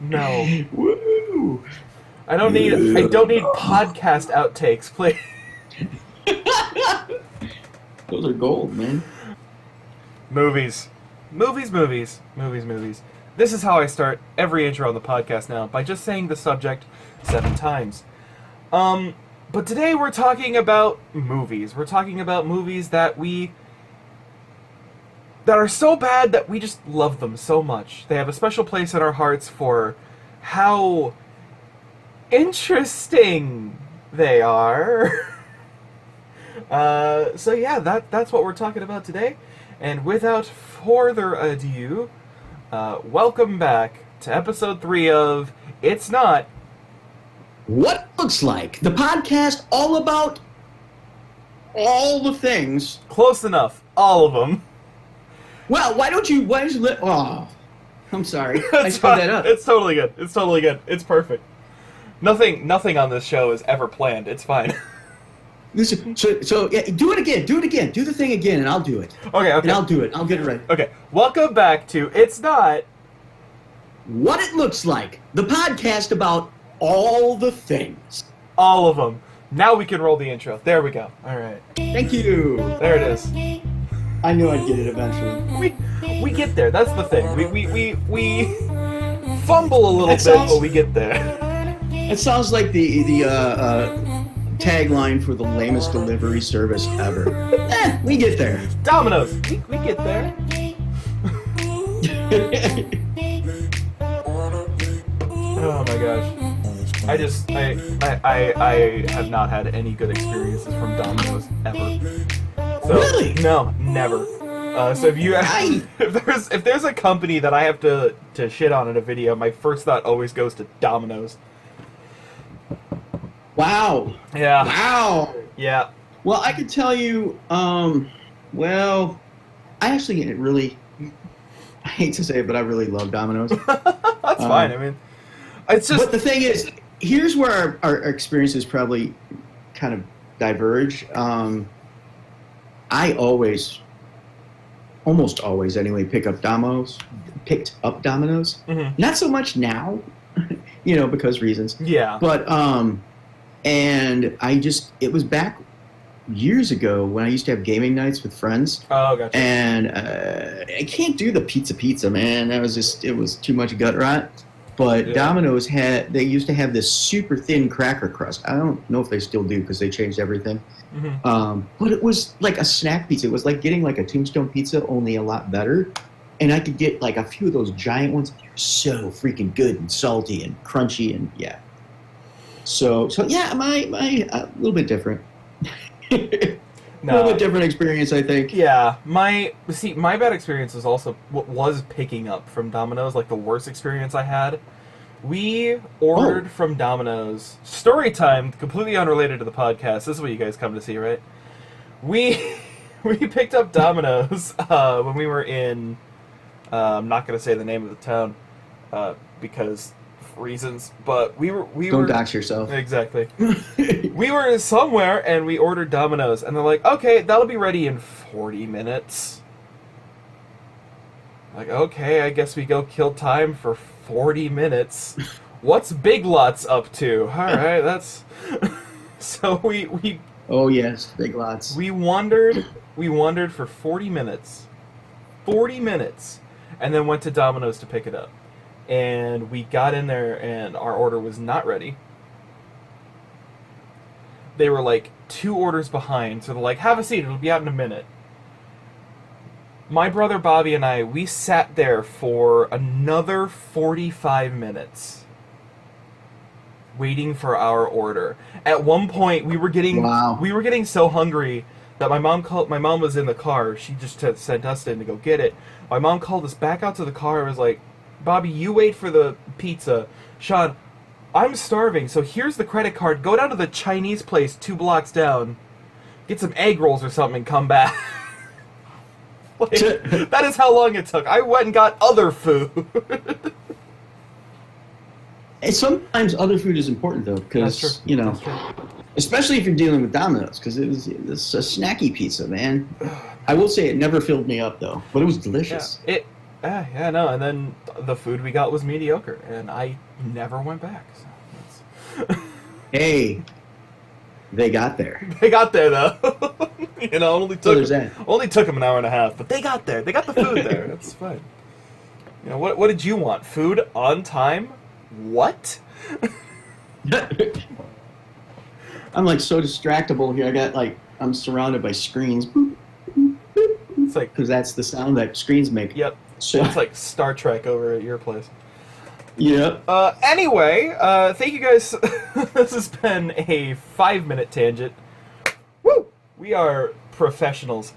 No. Woo! I don't need podcast outtakes, please. Those are gold, man. Movies. Movies. This is how I start every intro on the podcast now, by just saying the subject 7 times. But today we're talking about movies. We're talking about movies that are so bad that we just love them so much. They have a special place in our hearts for how interesting they are. So yeah, that's what we're talking about today. And without further ado, welcome back to episode 3 of It's Not What It Looks Like, the podcast all about all the things. Close enough. All of them. Well, why don't you oh, I'm sorry. I screwed that up. It's totally good. It's perfect. Nothing on this show is ever planned. It's fine. So yeah, do it again. Do the thing again, and I'll do it. Okay. And I'll do it. I'll get it right. Okay. Welcome back to It's Not What It Looks Like, the podcast about all the things. All of them. Now we can roll the intro. There we go. All right. Thank you. There it is. I knew I'd get it eventually. We get there. That's the thing. We fumble a little bit, but we get there. It sounds like the tagline for the lamest delivery service ever. We get there. Domino's. We get there. Oh my gosh. I have not had any good experiences from Domino's ever. So, Really? No, never. So if there's a company that I have to shit on in a video, my first thought always goes to Domino's. Wow. Yeah. Wow. Yeah. Well, I could tell you, well, I actually really, I hate to say it, but I really love Domino's. That's fine. I mean, it's just... But the thing is, here's where our experiences probably kind of diverge. I almost always anyway, picked up Domino's. Mm-hmm. Not so much now, because reasons. Yeah. But, and it was back years ago when I used to have gaming nights with friends. Oh, gotcha. And I can't do the pizza, man. It was too much gut rot. But yeah. Domino's they used to have this super thin cracker crust. I don't know if they still do because they changed everything. Mm-hmm. But it was like a snack pizza. It was like getting like a Tombstone pizza, only a lot better. And I could get like a few of those giant ones. They were so freaking good and salty and crunchy and yeah. So yeah, my a little bit different. A little bit different experience, I think. Yeah, my bad experience was picking up from Domino's, like the worst experience I had. We ordered from Domino's. Story time, completely unrelated to the podcast. This is what you guys come to see, right? We picked up Domino's when we were in. I'm not going to say the name of the town because reasons, but we were Don't dox yourself. Exactly. We were somewhere and we ordered Domino's and they're like, okay, that'll be ready in 40 minutes. Like, okay, I guess we go kill time for 40 minutes. What's Big Lots up to? Alright, that's... So we Oh yes, Big Lots. We wandered for 40 minutes. 40 minutes. And then went to Domino's to pick it up. And we got in there and our order was not ready. They were like 2 orders behind, so they're like, have a seat, it'll be out in a minute. My brother Bobby and we sat there for another 45 minutes waiting for our order. At one point we were getting so hungry that my mom was in the car. She just sent us in to go get it. My mom called us back out to the car and was like, Bobby, you wait for the pizza. Sean, I'm starving, so here's the credit card. Go down to the Chinese place 2 blocks down. Get some egg rolls or something and come back. That is how long it took. I went and got other food. And sometimes other food is important, though, because, especially if you're dealing with Domino's, because it's a snacky pizza, man. I will say it never filled me up, though, but it was delicious. Yeah. Yeah, no, and then the food we got was mediocre, and I never went back. So Hey, they got there. they got there though. So there's that. Only took them an hour and a half, but they got there. They got the food there. That's fine. What did you want? Food on time? What? I'm like so distractible here. I'm surrounded by screens. It's like, Because that's the sound that screens make. yep. So, It's like Star Trek over at your place. yep. Anyway, thank you guys. This has been a 5-minute tangent. Woo! We are professionals.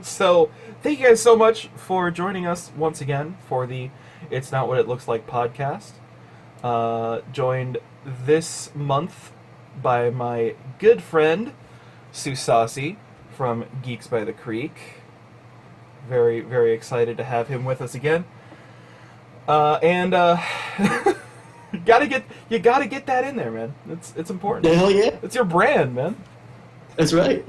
So, thank you guys so much for joining us once again for the It's Not What It Looks Like podcast. Joined this month by my good friend, Sue Saucy from Geeks by the Creek. Very, very excited to have him with us again. You gotta get that in there, man. It's important. Hell yeah. It's your brand, man. That's right.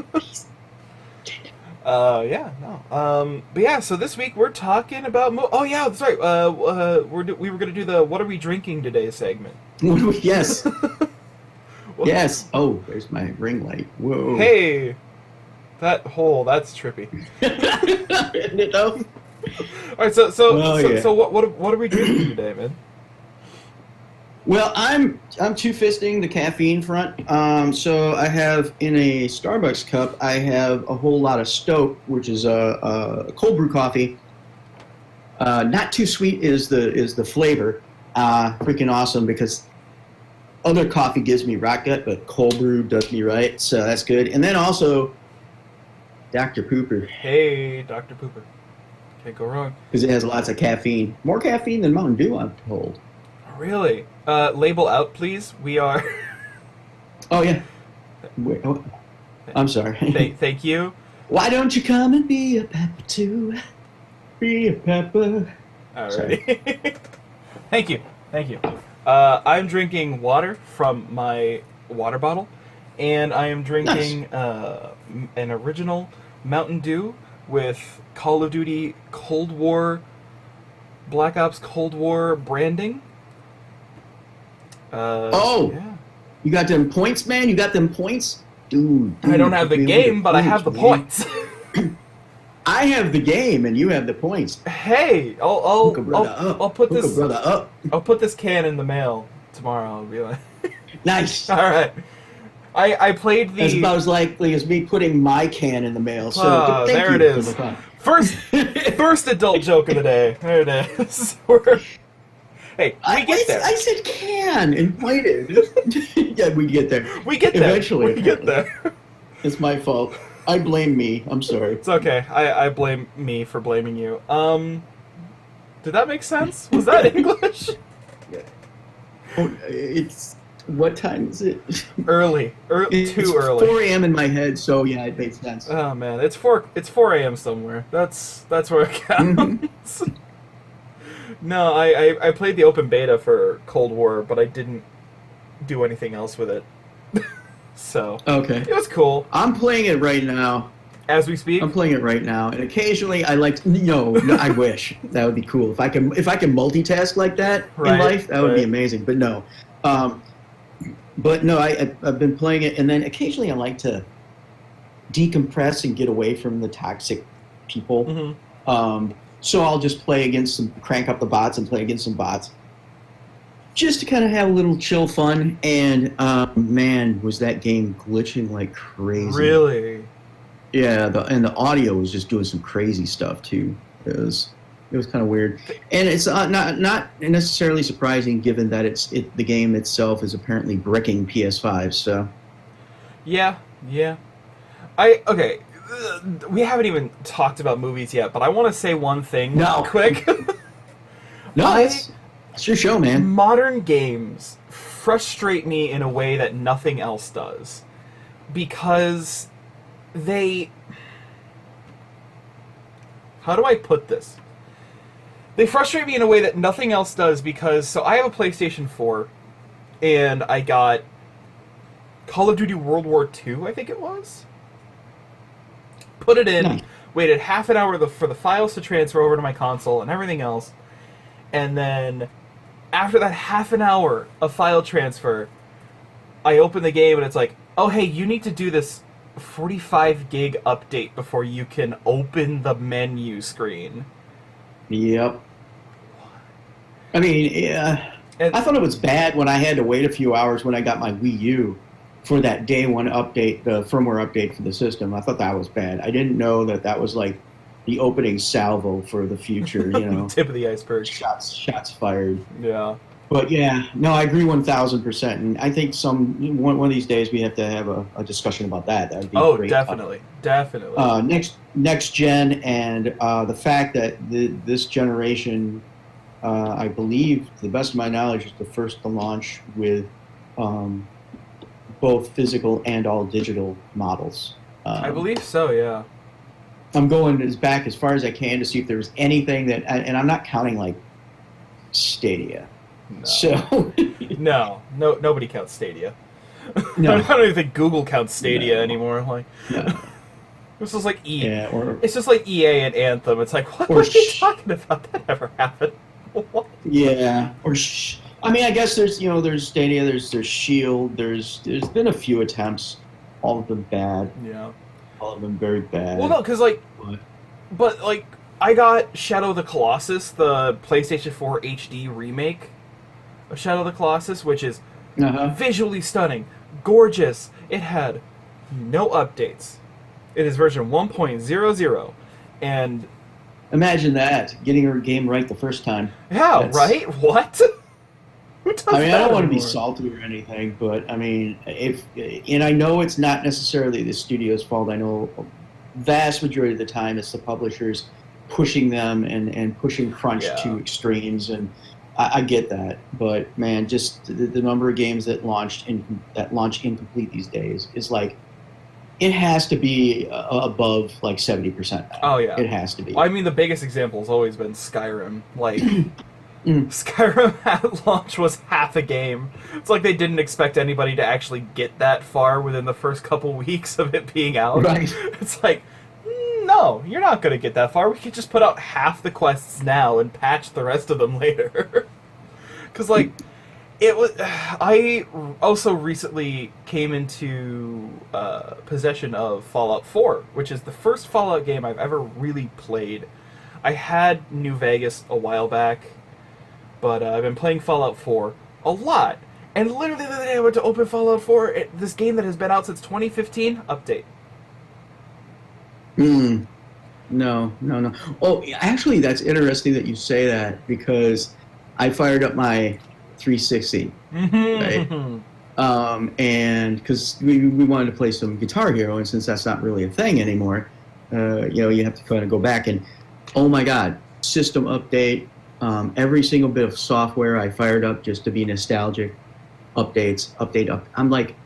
Yeah, no. But yeah, so this week we're talking about. Oh yeah, that's right. We were gonna do the "What are we drinking today" segment. Yes. Yes. Oh, there's my ring light. Whoa. Hey, that's trippy. No. All right, so yeah. what are we drinking today, man? Well, I'm two-fisting the caffeine front. So I have in a Starbucks cup, I have a whole lot of Stoke, which is a cold brew coffee. Not too sweet is the flavor. Freaking awesome because other coffee gives me rot gut, but cold brew does me right. So that's good. And then also Dr. Pooper Hey, Dr. Pooper. Can't go wrong. because it has lots of caffeine. More caffeine than Mountain Dew, I'm told. Really? Label out, please. We are. Oh yeah. Wait, oh, I'm sorry. Thank you. Why don't you come and be a pepper too? Be a pepper. Alrighty. Thank you. I'm drinking water from my water bottle, and I am drinking an original Mountain Dew with Call of Duty Cold War, Black Ops Cold War branding. Yeah. You got them points, man? You got them points? Dude. I don't have the game, but I have the points. I have the game, and you have the points. Hey, I'll put Hook a this. brother up. I'll put this can in the mail tomorrow. I'll be like, Nice. all right. I played the. That's about as likely as me putting my can in the mail. So thank there you it is. for the fun. First adult joke of the day. There it is. Hey, we get there. I said can and waited. Yeah, we get there. We get there. Eventually. We get there. It's my fault. I blame me. I'm sorry. It's okay. I blame me for blaming you. Did that make sense? Was that English? Oh, it's what time is it? Early. It's Too early. 4 a.m. in my head, so yeah, it makes sense. Oh man, it's 4 a.m. somewhere. That's where it counts. No, I played the open beta for Cold War, but I didn't do anything else with it. So Okay. it was cool. I'm playing it right now. As we speak. I'm playing it right now, and occasionally I like. No, I wish that would be cool. If I can multitask like that Right, in life, that would be right. amazing. But no, I've been playing it, and then occasionally I like to decompress and get away from the toxic people. Mm-hmm. So I'll just crank up the bots and play against some bots, just to kind of have a little chill fun. And man, was that game glitching like crazy! Really? Yeah, the audio was just doing some crazy stuff too. It was kind of weird, and it's not necessarily surprising given that the game itself is apparently bricking PS5. So Yeah. Okay. We haven't even talked about movies yet, but I want to say one thing No. quick. no, it's your show, man. Modern games frustrate me in a way that nothing else does. Because how do I put this? They frustrate me in a way that nothing else does because, so I have a PlayStation 4, and I got Call of Duty World War II, I think it was. Put it in, Nice. waited half an hour for the files to transfer over to my console and everything else, and then after that half an hour of file transfer, I open the game and it's like, oh hey, you need to do this 45 gig update before you can open the menu screen. Yep. I mean, yeah. And I thought it was bad when I had to wait a few hours when I got my Wii U for that day one update, the firmware update for the system. I thought that was bad. I didn't know that was like the opening salvo for the future, you know. tip of the iceberg. Shots fired. Yeah. But yeah, no, I agree 1,000%. And I think one of these days we have to have a discussion about that. That would be great. Definitely. Next gen, and the fact that this generation, I believe, to the best of my knowledge, is the first to launch with both physical and all digital models. I believe so, yeah. I'm going back as far as I can to see if there's anything that, and I'm not counting like Stadia. No. So nobody counts Stadia. No. I don't even think Google counts Stadia anymore. Like, no. this is like Yeah, it's just like EA and Anthem. It's like, what are you talking about? That never happened. What? Yeah, I mean, I guess there's Stadia, there's Shield, there's been a few attempts, all of them bad. Yeah. All of them very bad. Well, no, because but I got Shadow of the Colossus, the PlayStation 4 HD remake of Shadow of the Colossus, which is visually stunning, gorgeous. It had no updates. It is version 1.00, and imagine that, getting your game right the first time. Yeah, right? What? Who does I mean, I don't want to be anymore? salty or anything, but I mean, and I know it's not necessarily the studio's fault. I know vast majority of the time it's the publishers pushing them and pushing crunch to extremes, and I get that. But man, just the number of games that launch incomplete these days is like, it has to be above like 70%. Oh yeah, it has to be. Well, I mean, the biggest example has always been Skyrim. Like, Skyrim at launch was half a game. It's like they didn't expect anybody to actually get that far within the first couple weeks of it being out. Right. It's like, no, you're not going to get that far. We could just put out half the quests now and patch the rest of them later. Because, like, it was. I also recently came into possession of Fallout 4, which is the first Fallout game I've ever really played. I had New Vegas a while back, but I've been playing Fallout 4 a lot. And literally the other day I went to open Fallout 4, this game that has been out since 2015, update. No. Oh, actually, that's interesting that you say that, because I fired up my 360, right? And because we wanted to play some Guitar Hero, and since that's not really a thing anymore, you have to kind of go back and, oh my God, system update. Every single bit of software I fired up just to be nostalgic. Update. I'm like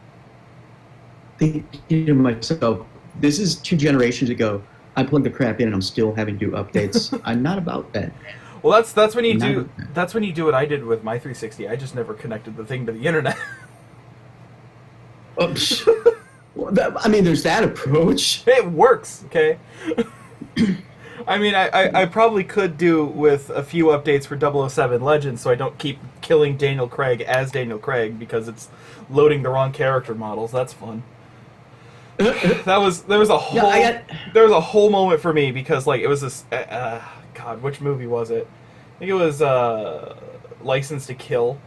thinking to myself, this is 2 generations ago. I plugged the crap in and I'm still having to do updates. I'm not about that. Well, that's when you do that's when you do what I did with my 360. I just never connected the thing to the internet. Oops. I mean, there's that approach. It works, okay? I mean, I probably could do with a few updates for 007 Legends so I don't keep killing Daniel Craig as Daniel Craig because it's loading the wrong character models. That's fun. There was a whole moment for me because, like, it was this God, which movie was it? I think it was License to Kill,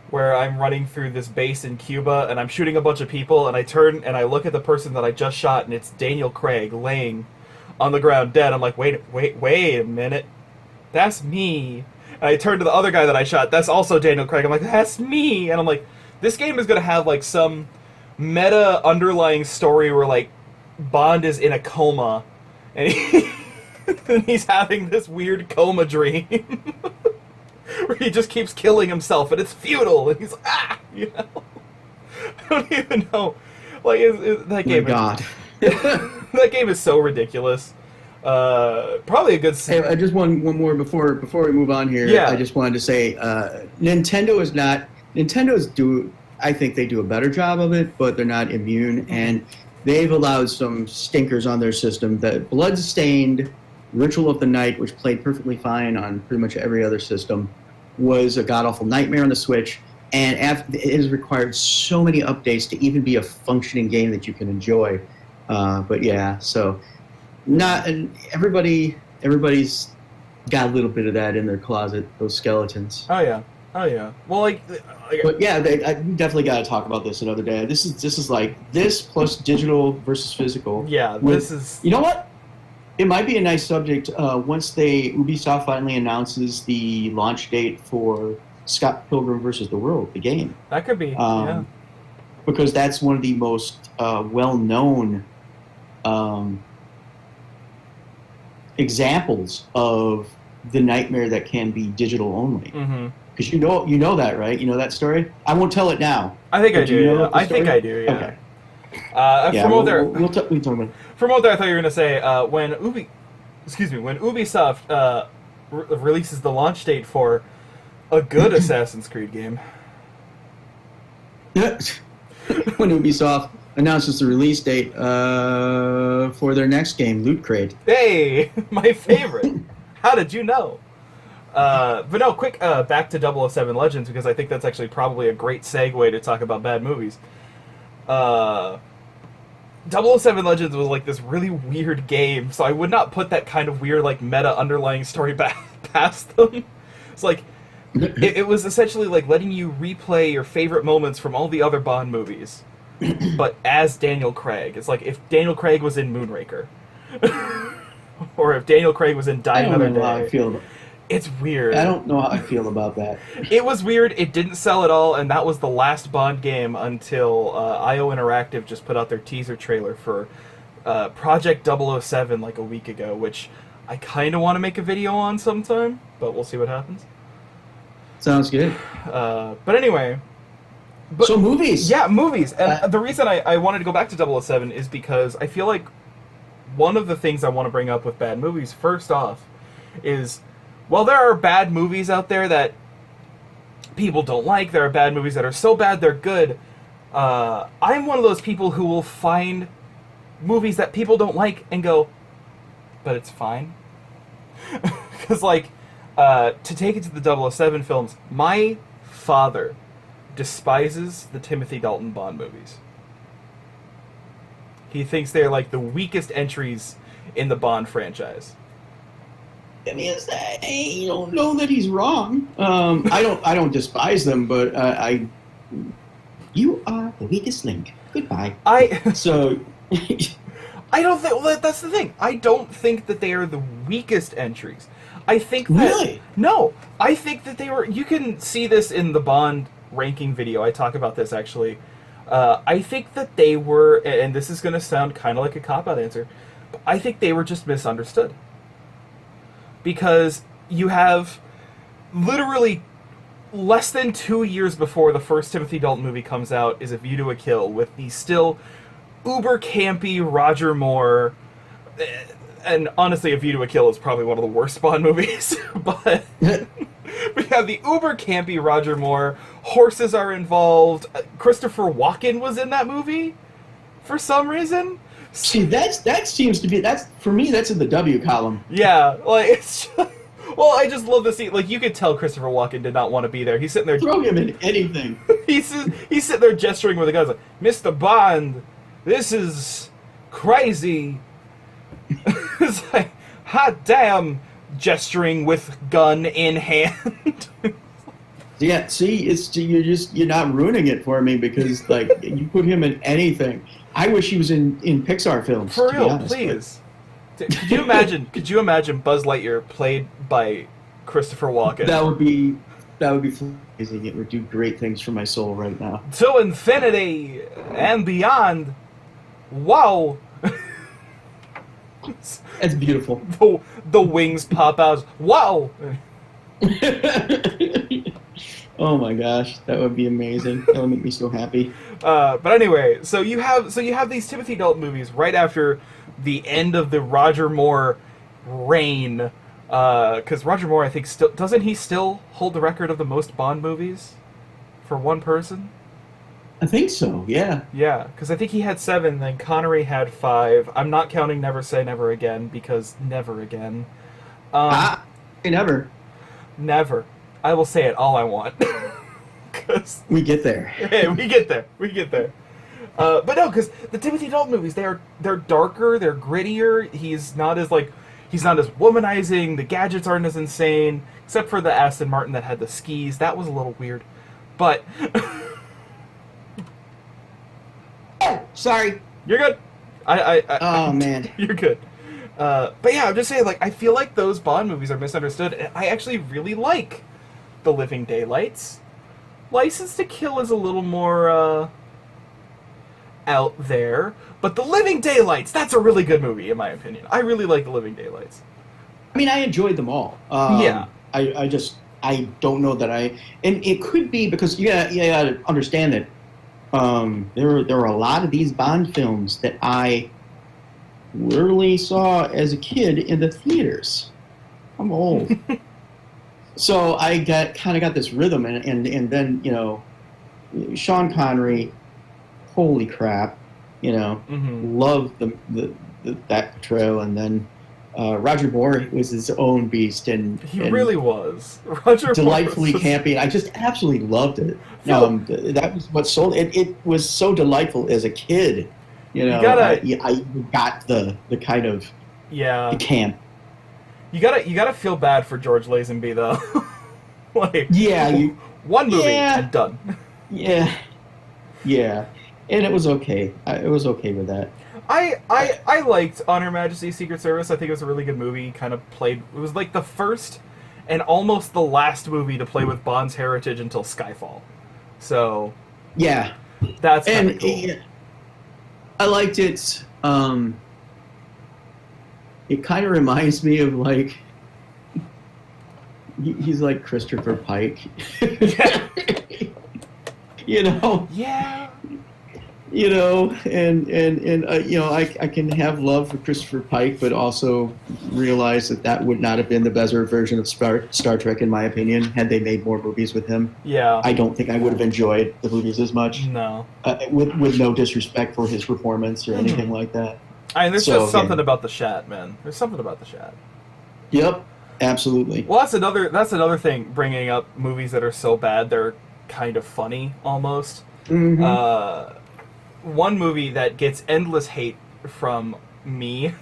where I'm running through this base in Cuba and I'm shooting a bunch of people, and I turn and I look at the person that I just shot, and it's Daniel Craig laying on the ground dead. I'm like, wait a minute, that's me. And I turn to the other guy that I shot, that's also Daniel Craig. I'm like, that's me. And I'm like, this game is gonna have like some meta underlying story where like Bond is in a coma and and he's having this weird coma dream where he just keeps killing himself and it's futile and he's like, you know. I don't even know, like, that game. Oh my God. That game is so ridiculous. Probably a good. Hey, I just one more before we move on here. Yeah. I just wanted to say, Nintendo's I think they do a better job of it, but they're not immune. And they've allowed some stinkers on their system. That Bloodstained, Ritual of the Night, which played perfectly fine on pretty much every other system, was a god awful nightmare on the Switch. And it has required so many updates to even be a functioning game that you can enjoy. But yeah, so not and everybody's got a little bit of that in their closet. Those skeletons. Oh yeah, oh yeah. Well, But yeah, we definitely got to talk about this another day. This is like this plus digital versus physical. yeah. This is. You know what? It might be a nice subject once Ubisoft finally announces the launch date for Scott Pilgrim versus the World, the game. That could be. Yeah. Because that's one of the most well-known examples of the nightmare that can be digital only. Mm-hmm. Because you know that, right? You know that story? I won't tell it now. I think I do. You know Yeah. I think I do. Yeah. Okay. Yeah, from there, we talk about it. from what there, I thought you were gonna say when Ubisoft releases the launch date for a good Assassin's Creed game. When Ubisoft announces the release date for their next game, Loot Crate. Hey, my favorite. How did you know? But no, quick back to 007 Legends, because I think that's actually probably a great segue to talk about bad movies. 007 Legends was like this really weird game, so I would not put that kind of weird like meta underlying story past them. It's like it was essentially like letting you replay your favorite moments from all the other Bond movies, but as Daniel Craig. It's like if Daniel Craig was in Moonraker, or if Daniel Craig was in Die Another Day. How I feel. It's weird. I don't know how I feel about that. It was weird. It didn't sell at all, and that was the last Bond game until IO Interactive just put out their teaser trailer for Project 007 like a week ago, which I kind of want to make a video on sometime, but we'll see what happens. Sounds good. But anyway. So movies. Yeah, movies. And the reason I wanted to go back to 007 is because I feel like one of the things I want to bring up with bad movies, first off, is... Well, there are bad movies out there that people don't like. There are bad movies that are so bad they're good. I'm one of those people who will find movies that people don't like and go, but it's fine. Because, to take it to the 007 films, my father despises the Timothy Dalton Bond movies. He thinks they're like the weakest entries in the Bond franchise. I mean, you don't know that he's wrong. I don't despise them, but you are the weakest link. Goodbye. So I don't think. Well, that's the thing. I don't think that they are the weakest entries. I think that really. No, I think that they were. You can see this in the Bond ranking video. I talk about this actually. I think that they were, and this is going to sound kind of like a cop-out answer, but I think they were just misunderstood. Because you have literally less than 2 years before the first Timothy Dalton movie comes out is A View to a Kill, with the still uber campy Roger Moore. And honestly, A View to a Kill is probably one of the worst Bond movies. But we have the uber campy Roger Moore. Horses are involved. Christopher Walken was in that movie for some reason. See, that seems to be for me. That's in the W column. Yeah, it's just, well, I just love the scene. Like, you could tell Christopher Walken did not want to be there. He's sitting there. Throw him in anything. he's sitting there gesturing with the guns like, "Mr. Bond, this is crazy." It's like, hot damn, gesturing with gun in hand. Yeah, see, you're not ruining it for me because you put him in anything. I wish he was in Pixar films. For real, please. Could you imagine? Could you imagine Buzz Lightyear played by Christopher Walken? That would be amazing. It would do great things for my soul right now. To infinity and beyond. Wow. That's beautiful. The wings pop out. Wow. Oh my gosh, that would be amazing. That would make me so happy. But anyway, so you have these Timothy Dalton movies right after the end of the Roger Moore reign. Because Roger Moore, I think, doesn't he still hold the record of the most Bond movies for one person? I think so. Yeah. Yeah, because I think he had 7, then Connery had 5. I'm not counting Never Say Never Again, because never again. Um, Ah, never. Never. I will say it all I want. Because, We get there. hey, we get there. We get there. But no, because the Timothy Dalton movies, they're darker, they're grittier. He's not as womanizing. The gadgets aren't as insane, except for the Aston Martin that had the skis. That was a little weird, but Sorry. you're good. Oh man. You're good. But yeah, I'm just saying, like, I feel like those Bond movies are misunderstood. And I actually really like The Living Daylights. License to Kill is a little more out there, but The Living Daylights, that's a really good movie in my opinion. I really like The Living Daylights. I mean, I enjoyed them all. Yeah. I don't know that and it could be because you gotta understand that there were a lot of these Bond films that I rarely saw as a kid in the theaters. I'm old. So I kind of got this rhythm, and then Sean Connery, holy crap, loved that portrayal, and then Roger Moore was his own beast, and He really was. Roger Moore delightfully was campy. I just absolutely loved it. Phil- That was what sold it. It was so delightful as a kid. I got the kind of Yeah. the camp. You gotta feel bad for George Lazenby though. Like, Yeah, one movie Yeah. and done. yeah, yeah, and it was okay. It was okay with that. I liked On Her Majesty's Secret Service. I think it was a really good movie. It was like the first and almost the last movie to play with Bond's heritage until Skyfall. So Yeah, that's kind of and cool. I liked it. It kind of reminds me of like he's like Christopher Pike. Yeah. you know, Yeah. I can have love for Christopher Pike, but also realize that would not have been the better version of Star Trek, in my opinion, had they made more movies with him. Yeah. I don't think I would have enjoyed the movies as much, No. with no disrespect for his performance or anything like that. I mean, there's So, just something yeah. about the Shat, man. There's something about the Shat. Yep, absolutely. Well, that's another thing. Bringing up movies that are so bad they're kind of funny almost. Mhm. One movie that gets endless hate from me,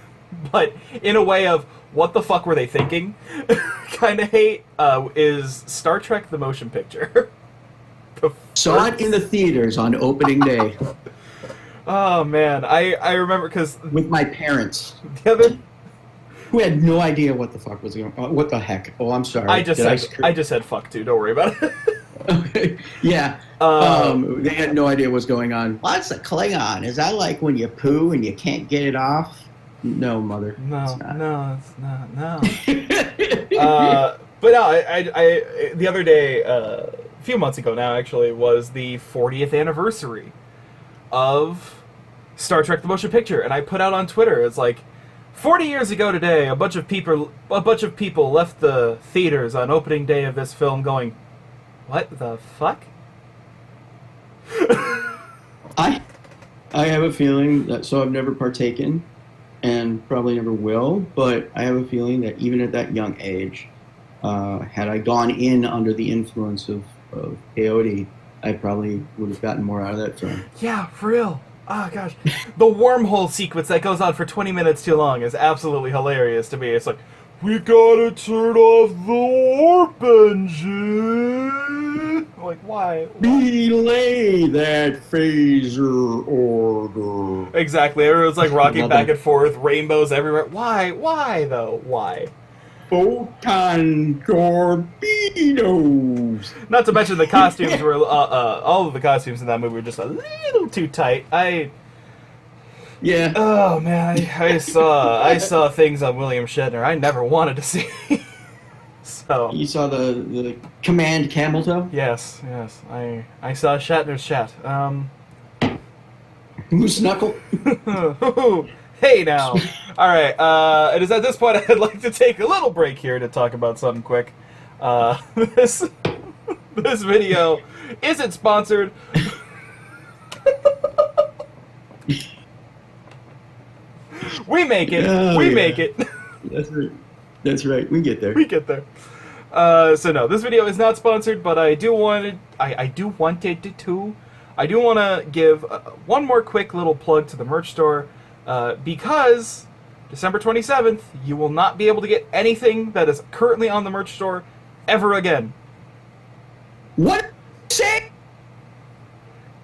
but in a way of what the fuck were they thinking kind of hate, is Star Trek the Motion Picture. The Saw it in the theaters on opening day Oh man, I remember because with my parents, the other who had no idea what the fuck was going on. What the heck? Oh, I'm sorry. I just Did said I just said fuck too. Don't worry about it. Okay. Yeah. They had no idea what's going on. What's a Klingon? Is that like when you poo and you can't get it off? No, mother. No, It's not. no, it's not. No. But no, I the other day, a few months ago now, actually, was the 40th anniversary of Star Trek: The Motion Picture, and I put out on Twitter, it's like, 40 years ago today, a bunch of people left the theaters on opening day of this film, going, "What the fuck?" I have a feeling that, so I've never partaken and probably never will, but I have a feeling that even at that young age, had I gone in under the influence of peyote, I probably would have gotten more out of that film. Yeah, for real. Oh gosh, the wormhole sequence that goes on for 20 minutes too long is absolutely hilarious to me. It's like, we gotta turn off the warp engine. I'm like, why? Belay that phaser order. Exactly. Everyone's like rocking Love back it. and forth, rainbows everywhere. Why? Why though? Why? Photon torpedoes. Not to mention the costumes were all of the costumes in that movie were just a little too tight. Yeah. Oh man, I saw things on William Shatner I never wanted to see. So You saw the command camel toe? yes, I saw Shatner's Shat. Moose knuckle? Hey now. All right. It is at this point I'd like to take a little break here to talk about something quick. This video isn't sponsored. We make it. Oh, we yeah. make it. That's right. That's right. We get there. We get there. So no, this video is not sponsored, but I do wanted to give one more quick little plug to the merch store, because December 27th, you will not be able to get anything that is currently on the merch store ever again. What? Say?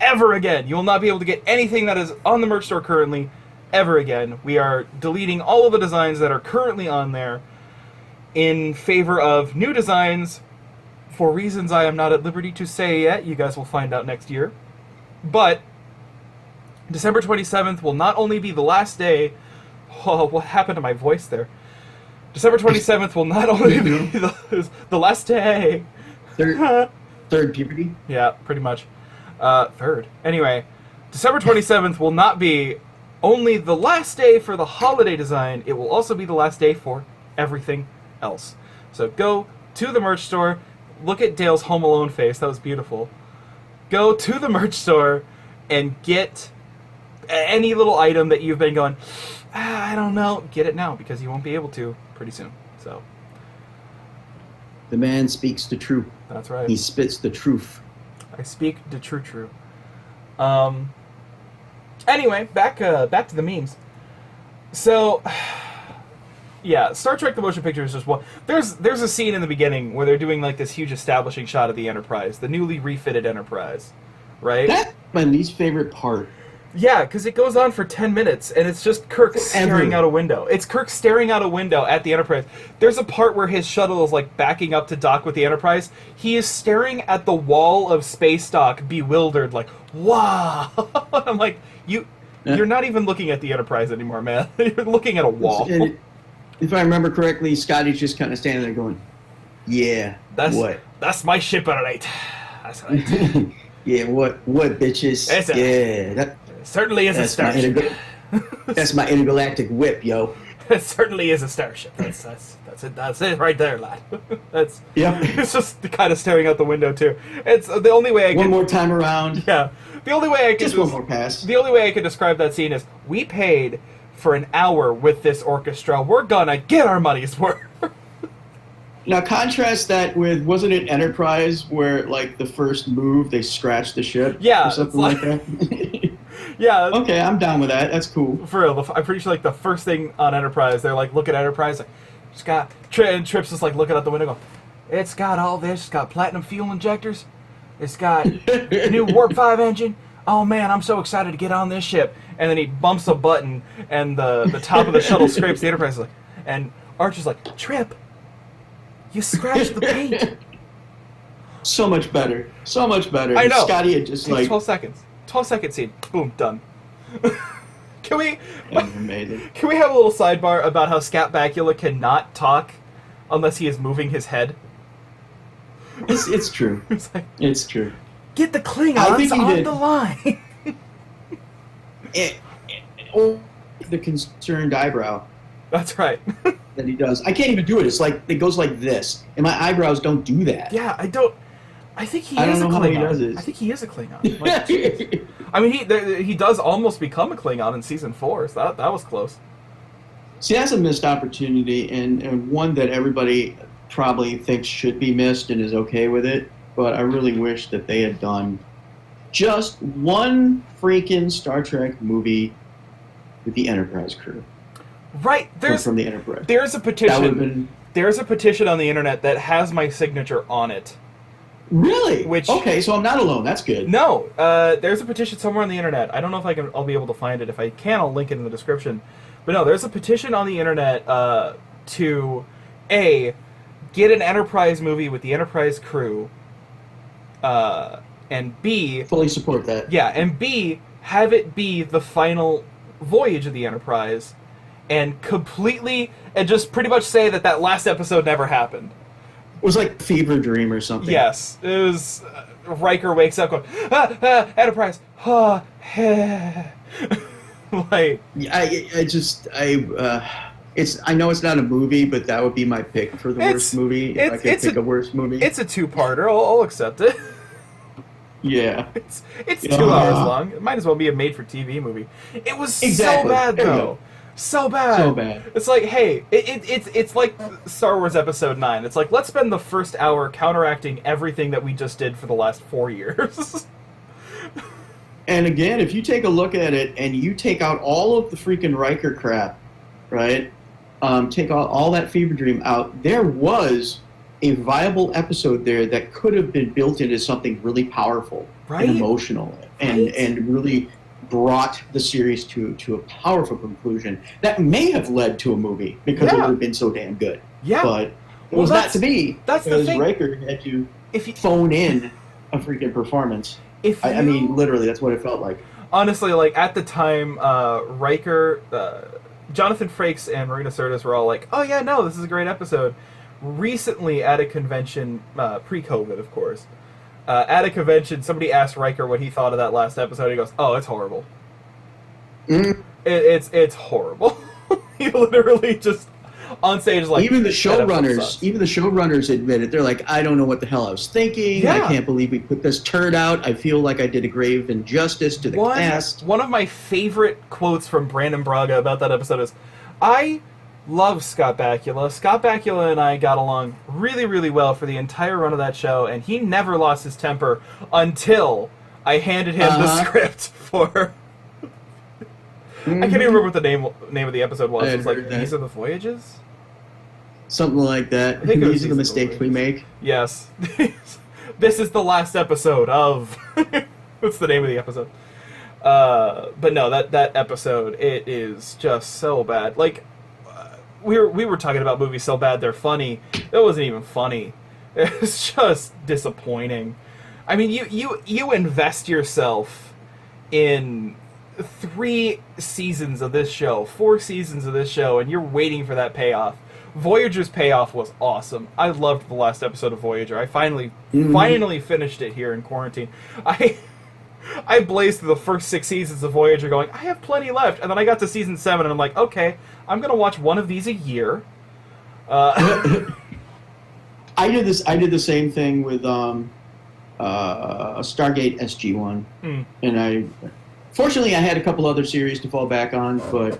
Ever again. You will not be able to get anything that is on the merch store currently ever again. We are deleting all of the designs that are currently on there in favor of new designs for reasons I am not at liberty to say yet. You guys will find out next year. But December 27th will not only be the last day... Oh, what happened to my voice there? December 27th will not only be the last day... Third puberty? Yeah, pretty much. Third. Anyway, December 27th will not be only the last day for the holiday design, it will also be the last day for everything else. So go to the merch store, look at Dale's Home Alone face, that was beautiful. Go to the merch store and get any little item that you've been going, I don't know, get it now, because you won't be able to pretty soon. So The man speaks the truth. that's right. He spits the truth. I speak the true. Anyway, back to the memes. So, yeah, Star Trek: The Motion Picture is just one. There's a scene in the beginning where they're doing like this huge establishing shot of the Enterprise, the newly refitted Enterprise, right? That's my least favorite part. Yeah, because it goes on for 10 minutes, and it's just Kirk staring out a window. It's Kirk staring out a window at the Enterprise. There's a part where his shuttle is, like, backing up to dock with the Enterprise. He is staring at the wall of space dock, bewildered, like, wow! I'm like, you're not even looking at the Enterprise anymore, man. You're looking at a wall. And if I remember correctly, Scotty's just kind of standing there going, yeah, what? That's my ship, all right. That's right. Yeah, what, bitches? That certainly is a starship. That's my intergalactic whip, yo. It certainly is a starship. That's it right there, lad. Yep. It's just kind of staring out the window too. It's the only way I can. One more time around. Yeah, the only way I can. Just one more pass. The only way I can describe that scene is: we paid for an hour with this orchestra. We're gonna get our money's worth. Now contrast that with, wasn't it Enterprise where like the first move they scratched the ship? Yeah, or something like that. Yeah. Okay, I'm down with that. That's cool. For real, I'm pretty sure like the first thing on Enterprise, they're like, look at Enterprise, like, it's got, and Trips is like looking out the window going, it's got all this, it's got platinum fuel injectors, it's got a new Warp 5 engine, oh man, I'm so excited to get on this ship. And then he bumps a button, and the top of the shuttle scrapes the Enterprise, like, and Archer's like, Trip, you scratched the paint. So much better. So much better. I know. Scotty had just like 12 seconds. 12-second scene. Boom, done. Can we amazing. Can we have a little sidebar about how Scat Bakula cannot talk unless he is moving his head? It's true. It's true. Get the Klingons on did. the line. The concerned eyebrow That's right. that he does. I can't even do it. It's like it goes like this, and my eyebrows don't do that. Yeah, I think he I is don't a know how he Klingon. does it. I think he is a Klingon. Like, jeez. I mean, he does almost become a Klingon in season 4. So that was close. See, that's a missed opportunity, and one that everybody probably thinks should be missed and is okay with it. But I really wish that they had done just one freaking Star Trek movie with the Enterprise crew. Right. From the Enterprise. There's a petition. That would have been... There's a petition on the internet that has my signature on it. Really? Which, okay, so I'm not alone. That's good. No, there's a petition somewhere on the internet. I don't know if I'll be able to find it. If I can, I'll link it in the description. But no, there's a petition on the internet to A, get an Enterprise movie with the Enterprise crew, and B... Fully support that. Yeah, and B, have it be the final voyage of the Enterprise, and just pretty much say that last episode never happened. It was like Fever Dream or something. Yes, it was. Riker wakes up going, Enterprise, like. I know it's not a movie, but that would be my pick for the worst movie. If I could pick a worst movie. It's a 2-parter. I'll accept it. Yeah. It's 2 hours long. It might as well be a made-for-TV movie. It was so bad, though. So bad. So bad. It's like, hey, it's like Star Wars Episode 9. It's like, let's spend the first hour counteracting everything that we just did for the last 4 years. And again, if you take a look at it and you take out all of the freaking Riker crap, right? Take all that fever dream out, there was a viable episode there that could have been built into something really powerful Right? and emotional and really brought the series to a powerful conclusion that may have led to a movie because it would have been so damn good. Yeah. But it was not to be. That's the because thing. Riker had to If you, phone in a freaking performance. I mean, literally, that's what it felt like. honestly, like at the time, Riker, Jonathan Frakes, and Marina Sirtis were all like, "Oh yeah, no, this is a great episode." Recently, at a convention, pre-COVID, of course, at a convention, somebody asked Riker what he thought of that last episode. He goes, "Oh, it's horrible. It's horrible." He literally just on stage is like, even the "That episode sucks." showrunners admit it. They're like, I don't know what the hell I was thinking. Yeah. I can't believe we put this turd out. I feel like I did a grave injustice to the cast. One of my favorite quotes from Brandon Braga about that episode is, "I love Scott Bakula. Scott Bakula and I got along really, really well for the entire run of that show, and he never lost his temper until I handed him the script for..." I can't even remember what the name of the episode was. It was like, "These Are the Voyages?" Something like that. I think it was These are the mistakes we make. Yes. This is the last episode of... What's the name of the episode? But no, that episode, it is just so bad. Like, we were talking about movies so bad they're funny. It wasn't even funny. It was just disappointing. I mean, you invest yourself in 3 seasons of this show, 4 seasons of this show, and you're waiting for that payoff. Voyager's payoff was awesome. I loved the last episode of Voyager. I finally finished it here in quarantine. I blazed through the first 6 seasons of Voyager going, I have plenty left. And then I got to season 7 and I'm like, okay, I'm going to watch one of these a year. I did the same thing with Stargate SG-1. And fortunately I had a couple other series to fall back on, but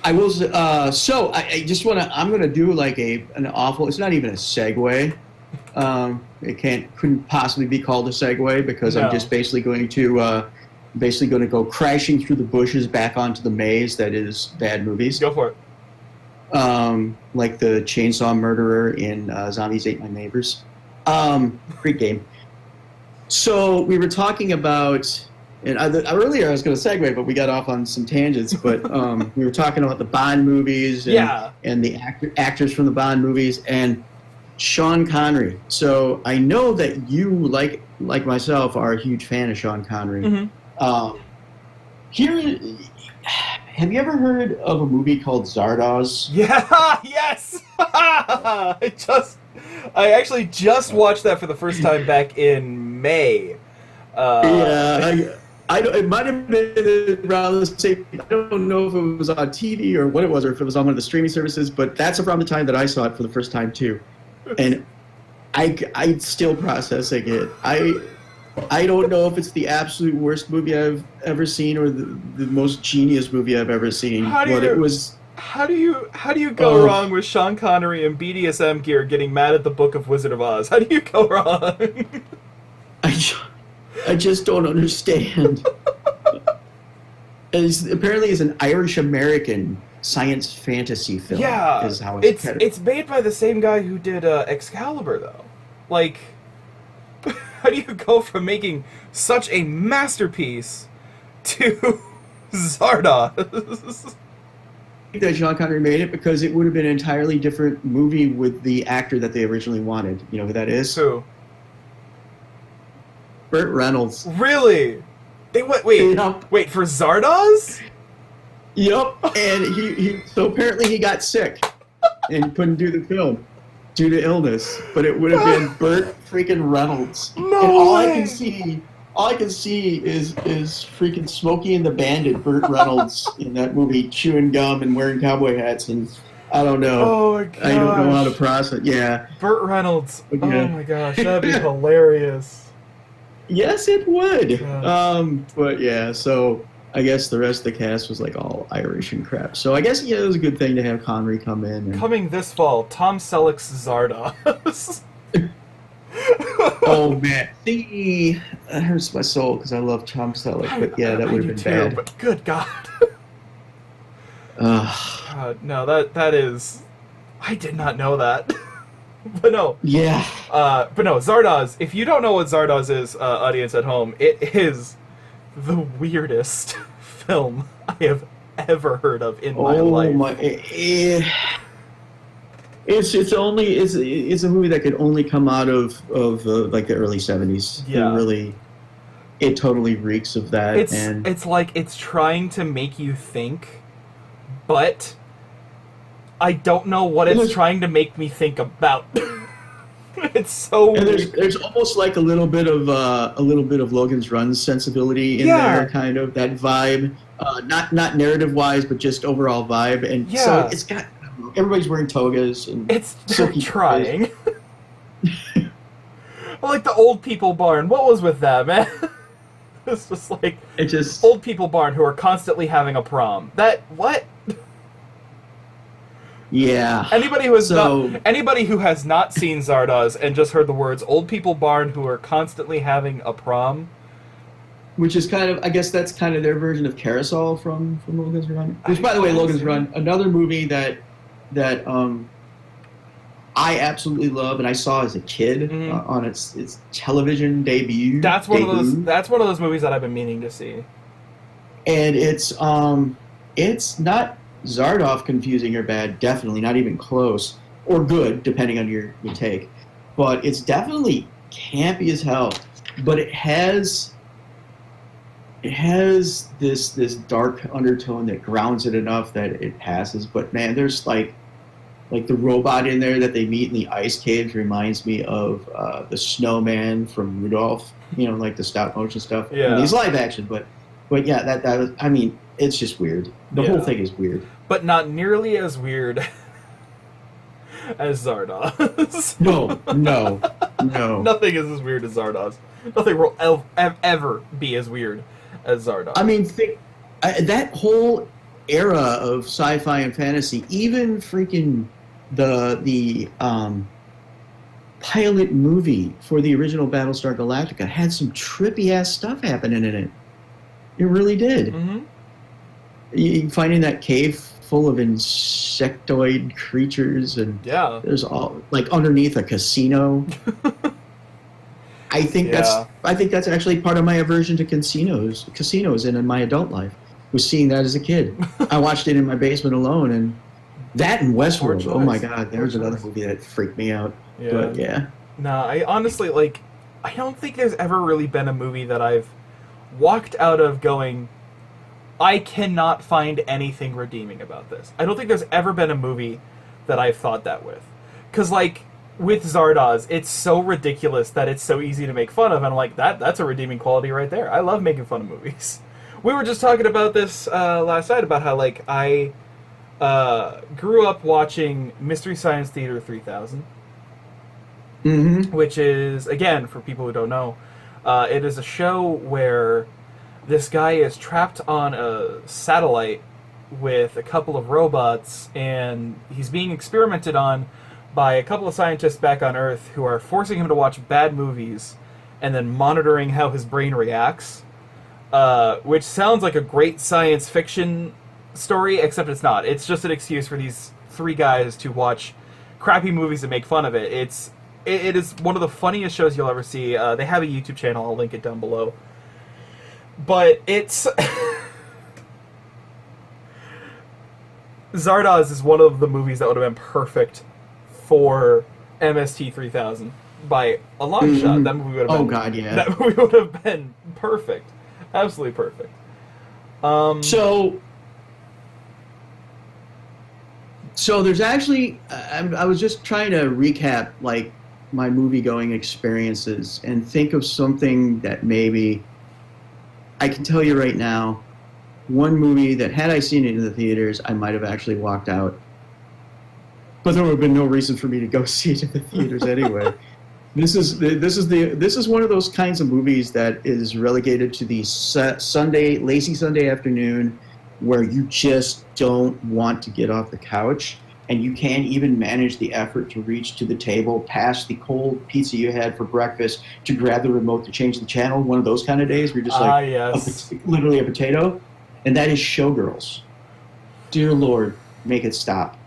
I will. So I just want to. I'm going to do like an awful. It's not even a segue. It couldn't possibly be called a segue because I'm just basically going to go crashing through the bushes back onto the maze that is bad movies. Go for it. Like the chainsaw murderer in Zombies Ate My Neighbors. Great game. So we were talking about. And earlier I was going to segue, but we got off on some tangents. But we were talking about the Bond movies and the actors from the Bond movies and Sean Connery. So I know that you, like myself, are a huge fan of Sean Connery. Have you ever heard of a movie called Zardoz? Yeah. Yes. I actually just watched that for the first time back in May. It might have been around the same. I don't know if it was on TV or what it was, or if it was on one of the streaming services. But that's around the time that I saw it for the first time too, and I'm still processing it. I don't know if it's the absolute worst movie I've ever seen or the most genius movie I've ever seen. How do you go wrong with Sean Connery in BDSM gear getting mad at the Book of Wizard of Oz? How do you go wrong? I just don't understand. Apparently, it's an Irish-American science fantasy film. Yeah, is how it's made by the same guy who did Excalibur, though. Like, how do you go from making such a masterpiece to Zardoz? I think that Sean Connery made it because it would have been an entirely different movie with the actor that they originally wanted. You know who that is? Who? Burt Reynolds. Really? Wait for Zardoz? Yep. And so apparently he got sick and couldn't do the film due to illness. But it would have been Burt freaking Reynolds. No and all way. I can see is freaking Smokey and the Bandit Burt Reynolds in that movie chewing gum and wearing cowboy hats and I don't know. Oh my gosh. I don't know how to process. Yeah. Burt Reynolds. Yeah. Oh my gosh, that'd be hilarious. Yes, it would. Yeah. But yeah, so I guess the rest of the cast was like all Irish and crap. So I guess it was a good thing to have Connery come in. And... Coming this fall, Tom Selleck's Zardoz. Oh man, see, that hurts my soul because I love Tom Selleck, but yeah, that would have been bad. But good God. Uh, No, that is. I did not know that. But no. Yeah. But no, Zardoz. If you don't know what Zardoz is, audience at home, it is the weirdest film I have ever heard of in my life. Oh my! It's a movie that could only come out of like the early 70s. Yeah. It totally reeks of that. It's like it's trying to make you think, but I don't know what it's trying to make me think about. It's so. And there's almost like a little bit of Logan's Run sensibility in there, kind of that vibe. Not narrative wise, but just overall vibe. And so it's got everybody's wearing togas and it's trying. Like the old people barn. What was with that, man? It's just like old people barn who are constantly having a prom. What? Yeah. Anybody who has not seen Zardoz and just heard the words "old people barn who are constantly having a prom," which is kind of, I guess that's kind of their version of Carousel from Logan's Run. Which, by the way, Logan's Run, another movie that I absolutely love and I saw as a kid on its television debut. That's one of those movies that I've been meaning to see. And it's not Zardoz confusing or bad, definitely not even close, or good depending on your take, but it's definitely campy as hell. But it has this dark undertone that grounds it enough that it passes. But man, there's like the robot in there that they meet in the ice caves reminds me of the snowman from Rudolph, like the stop motion stuff. Yeah. And he's live action, but yeah, that was, I mean, it's just weird. The whole thing is weird. But not nearly as weird as Zardoz. No. Nothing is as weird as Zardoz. Nothing will ever be as weird as Zardoz. I mean, that whole era of sci-fi and fantasy, even freaking the pilot movie for the original Battlestar Galactica had some trippy ass stuff happening in it. It really did. Mm-hmm. You finding that cave full of insectoid creatures, and there's all like underneath a casino. I think that's actually part of my aversion to casinos in my adult life. Was seeing that as a kid. I watched it in my basement alone, and that and Westworld. Oh my God, there's another movie that freaked me out. Yeah. But yeah. Nah, I honestly I don't think there's ever really been a movie that I've walked out of going, I cannot find anything redeeming about this. I don't think there's ever been a movie that I've thought that with. Because, with Zardoz, it's so ridiculous that it's so easy to make fun of, and I'm like, that's a redeeming quality right there. I love making fun of movies. We were just talking about this last night, about how, I grew up watching Mystery Science Theater 3000, which is, again, for people who don't know, it is a show where this guy is trapped on a satellite with a couple of robots, and he's being experimented on by a couple of scientists back on Earth who are forcing him to watch bad movies and then monitoring how his brain reacts, which sounds like a great science fiction story, except it's not. It's just an excuse for these three guys to watch crappy movies and make fun of it. It is one of the funniest shows you'll ever see. They have a YouTube channel. I'll link it down below. But it's... Zardoz is one of the movies that would have been perfect for MST 3000 by a long shot. That movie would have been... Oh, God, yeah. That movie would have been perfect. Absolutely perfect. So there's actually... I was just trying to recap, my movie-going experiences and think of something that maybe... I can tell you right now, one movie that, had I seen it in the theaters, I might have actually walked out. But there would have been no reason for me to go see it in the theaters anyway. This is one of those kinds of movies that is relegated to the lazy Sunday afternoon, where you just don't want to get off the couch, and you can't even manage the effort to reach to the table past the cold pizza you had for breakfast to grab the remote to change the channel. One of those kind of days where you're just Ah, like yes. literally a potato, and that is Showgirls. Dear Lord, make it stop.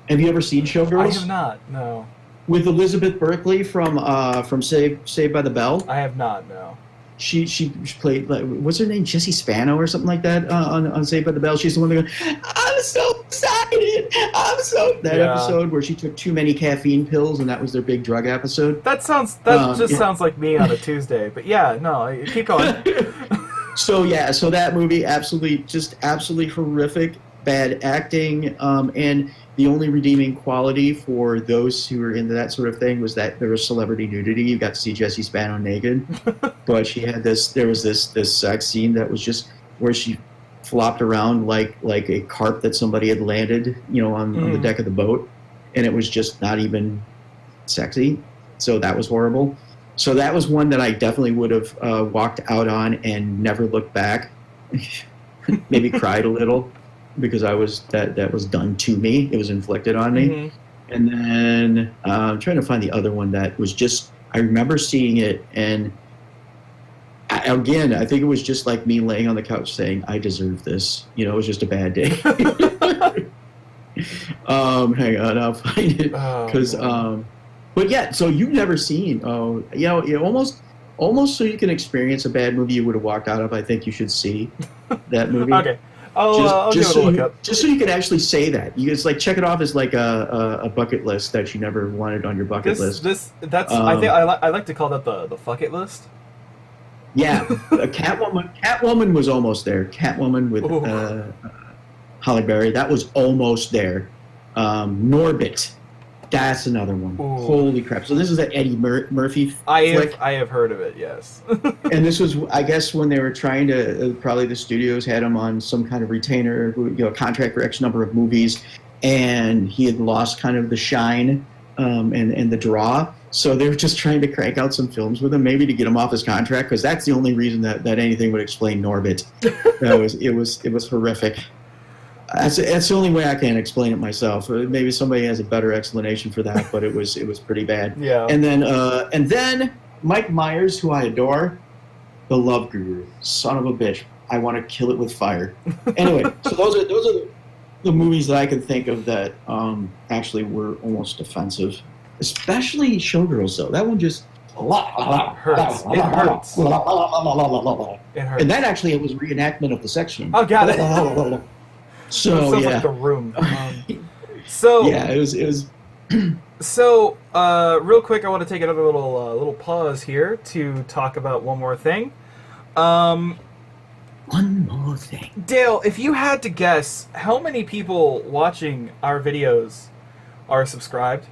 Have you ever seen I have Showgirls? not. No, With Elizabeth Berkley from Saved by the Bell. I have not. No. She played, like, what's her name, Jessie Spano or something like that, on Saved by the Bell. She's the one that goes, "I'm so excited, I'm so." That Yeah. episode where she took too many caffeine pills, and that was their big drug episode. That just Yeah. sounds like me on a Tuesday. But yeah, no, keep going. So yeah, so that movie absolutely horrific, bad acting, and the only redeeming quality for those who were into that sort of thing was that there was celebrity nudity. You got to see Jessie Spano naked, but she had this. There was this sex scene that was just where she flopped around like a carp that somebody had landed, on the deck of the boat, and it was just not even sexy. So that was horrible. So that was one that I definitely would have walked out on and never looked back. Maybe cried a little because that was done to me. It was inflicted on me. Hmm. And then I'm trying to find the other one that was just. I remember seeing it, and again, I think it was just like me laying on the couch saying, "I deserve this." It was just a bad day. Hang on, I'll find it Oh, because. God. But yeah, so you've never seen. Oh, almost so you can experience a bad movie you would have walked out of. I think you should see that movie. Okay, I'll give it a look up. Just so you can actually say that. You just check it off as like a bucket list that you never wanted on your bucket list. That's I think I like to call that the fuck it list. Yeah, Catwoman was almost there. Catwoman with Halle Berry, that was almost there. Norbit, that's another one. Ooh. Holy crap! So this is that Eddie Murphy flick. I have heard of it. Yes. And this was, I guess, when they were trying to, probably the studios had him on some kind of retainer, contract for X number of movies, and he had lost kind of the shine and the draw. So they were just trying to crank out some films with him, maybe to get him off his contract, because that's the only reason that anything would explain Norbit. It was horrific. That's the only way I can explain it myself. Maybe somebody has a better explanation for that, but it was pretty bad. Yeah. And then Mike Myers, who I adore, the Love Guru, son of a bitch. I want to kill it with fire. Anyway, so those are the movies that I can think of that actually were almost offensive. Especially Showgirls, though. That one just hurts. It hurts. It hurts. And that actually was reenactment of the sex scene. Oh, got it. So sounds yeah, like The Room. So yeah, it was. So, real quick, I want to take another little pause here to talk about one more thing. One more thing. Dale, if you had to guess, how many people watching our videos are subscribed?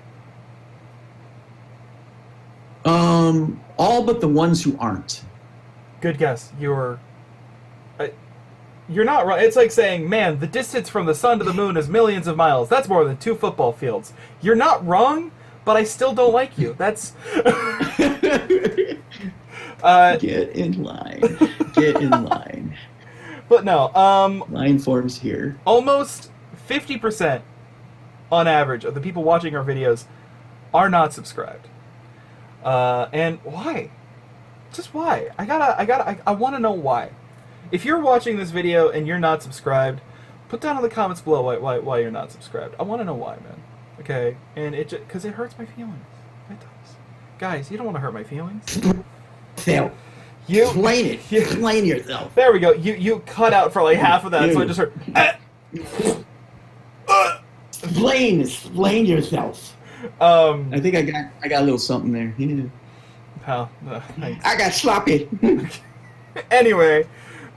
All but the ones who aren't. Good guess. You're not wrong. It's like saying, man, the distance from the sun to the moon is millions of miles. That's more than 2 football fields. You're not wrong, but I still don't like you. That's... Get in line. Get in line. But no, Line forms here. almost 50% on average of the people watching our videos are not subscribed. And why? Just why? I want to know why. If you're watching this video and you're not subscribed, put down in the comments below why you're not subscribed. I want to know why, man. Okay? And because it hurts my feelings. It does. Guys, you don't want to hurt my feelings. Phil, You explain it. Explain yourself. There we go. You cut out for like half of that, so I just heard. Explain yourself. I think I got a little something there. Yeah. Oh, thanks. I got sloppy. Anyway,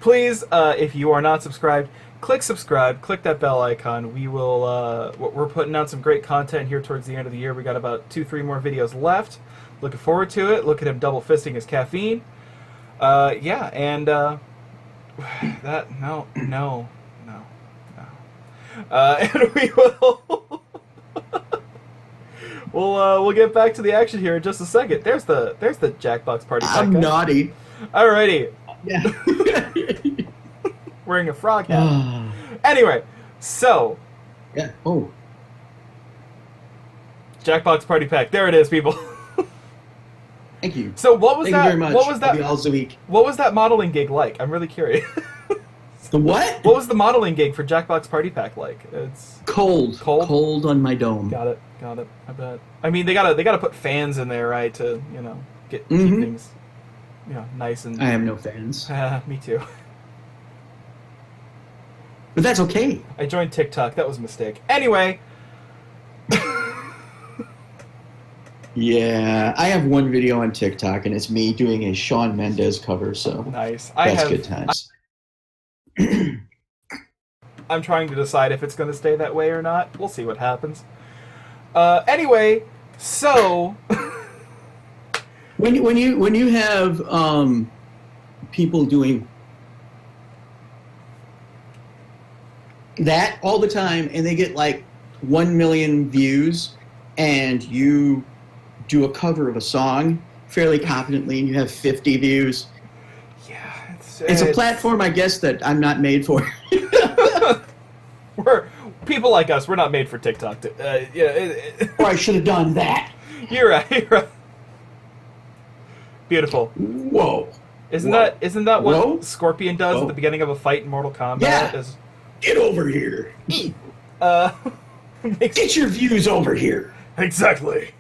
please, if you are not subscribed, click subscribe. Click that bell icon. We will. We're putting out some great content here towards the end of the year. We got about 2-3 more videos left. Looking forward to it. Look at him double fisting his caffeine. Yeah, and that no. And we will We'll get back to the action here in just a second. There's the Jackbox Party Pack I'm guy. naughty. Alrighty, Yeah. wearing a frog hat. Anyway, so Yeah. Oh. Jackbox Party Pack. There it is, people. Thank you. So what was Thank that? you very much. What was that? Happy All's a week. What was that modeling gig like? I'm really curious. The what? What was the modeling gig for Jackbox Party Pack like? It's Cold. Cold? Cold on my dome. got it. I bet. I mean, they gotta put fans in there, right? To keep things nice and. I have no fans. Me too. But that's okay. I joined TikTok. That was a mistake. Anyway. Yeah, I have one video on TikTok, and it's me doing a Shawn Mendes cover, so Nice. that's good times. I'm trying to decide if it's going to stay that way or not. We'll see what happens. Anyway, so when you have people doing that all the time, and they get like 1 million views, and you do a cover of a song fairly competently, and you have 50 views. yeah, It's a platform, I guess, that I'm not made for. We're people like us. We're not made for TikTok. Or I should have done that. You're right. You're right. Beautiful. Whoa. Isn't Whoa. that what Whoa. Scorpion does Whoa. at the beginning of a fight in Mortal Kombat? Yeah. Get over here. Get your views over here. Exactly.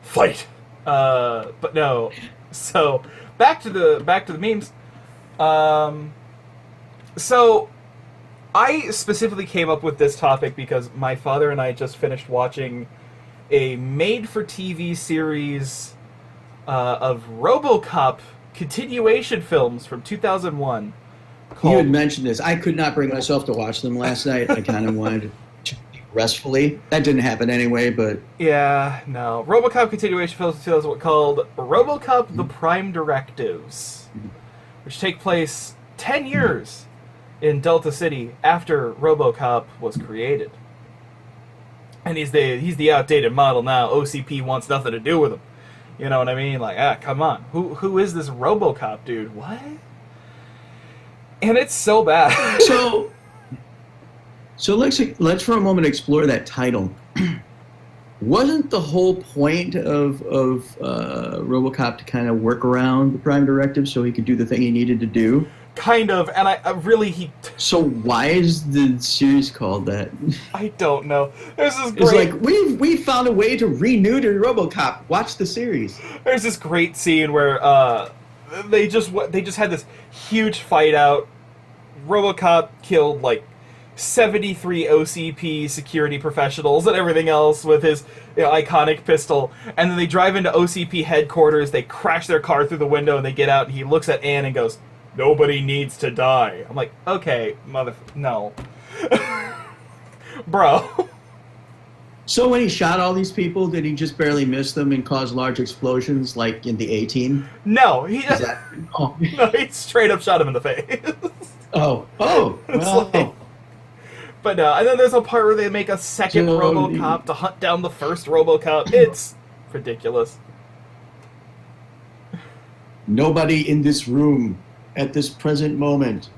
Fight. But no. So back to the memes. So I specifically came up with this topic because my father and I just finished watching a made-for-TV series of RoboCop continuation films from 2001. You had mentioned this. I could not bring myself to watch them last night. I kind of wanted to restfully. That didn't happen anyway, but... Yeah, no. RoboCop continuation films from 2001 called RoboCop The Prime Directives, which take place 10 years in Delta City after RoboCop was created. And he's the outdated model now. OCP wants nothing to do with him. You know what I mean? Like, come on. Who is this RoboCop dude? What? And it's so bad. So let's for a moment explore that title. Wasn't the whole point of RoboCop to kind of work around the Prime Directive so he could do the thing he needed to do? Kind of, and I really So why is the series called that? I don't know. There's this It's great. like we found a way to reneuter RoboCop. Watch the series. There's this great scene where they just had this huge fight out. RoboCop killed like 73 OCP security professionals and everything else with his iconic pistol. And then they drive into OCP headquarters. They crash their car through the window, and they get out. And he looks at Anne and goes, "Nobody needs to die." I'm like, okay, no, bro. So when he shot all these people, did he just barely miss them and cause large explosions like in the A-Team? No, he Is that? Oh. no, he straight up shot him in the face. Oh. It's Well. like- But no, and then there's a part where they make a second So RoboCop to hunt down the first RoboCop. It's ridiculous. Nobody in this room at this present moment,